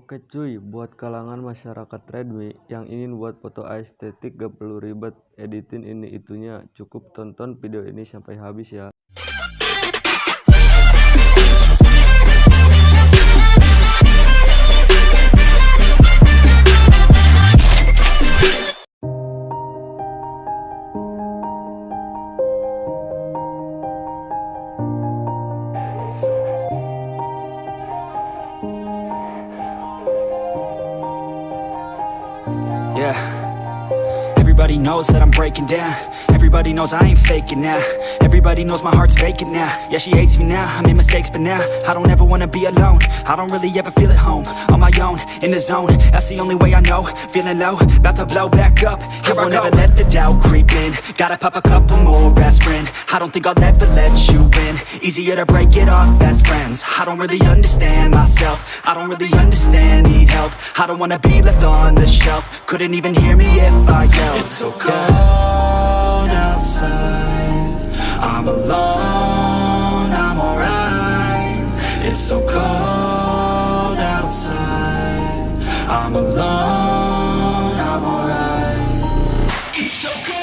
Oke cuy, buat kalangan masyarakat Redmi yang ingin buat foto estetik gak perlu ribet editin ini itunya, cukup tonton video ini sampai habis ya. Yeah, everybody knows that I'm breaking down. Everybody knows I ain't faking now. Everybody knows my heart's vacant now. Yeah, she hates me now, I made mistakes but now I don't ever wanna be alone. I don't really ever feel at home. On my own, in the zone, that's the only way I know. Feeling low, about to blow back up. Here I won't ever let the doubt creep in. Gotta pop a couple more aspirin. I don't think I'll ever let you in. Easier to break it off best friends. I don't really understand myself. I don't really understand, need help. I don't wanna be left on the shelf. Couldn't even hear me if I yelled. It's so cold outside, I'm alone, I'm alright. It's so cold outside, I'm alone, I'm alright. It's so cold.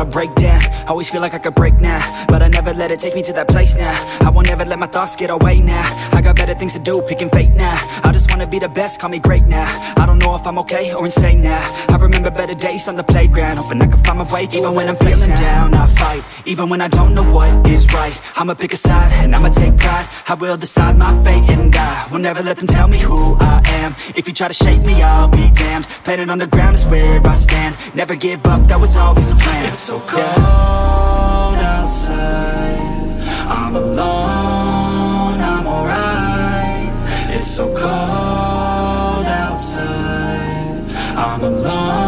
Break down, always feel like I could break now, but I never let it take me to that place now. I won't ever let my thoughts get away now. I got better things to do, picking fate now. I just wanna be the best, call me great now. I don't know if I'm okay or insane now. I remember better days on the playground, hoping I can find my way even when I'm feeling down. I fight, even when I don't know what is right. I'ma pick a side, and I'ma take pride. I will decide my fate, and I will never let them tell me who I am. If you try to shake me, I'll be damned. Planet on the ground is where I stand. Never give up, that was always the plan. It's so cold outside, I'm alone, I'm alright. It's so cold outside, I'm alone.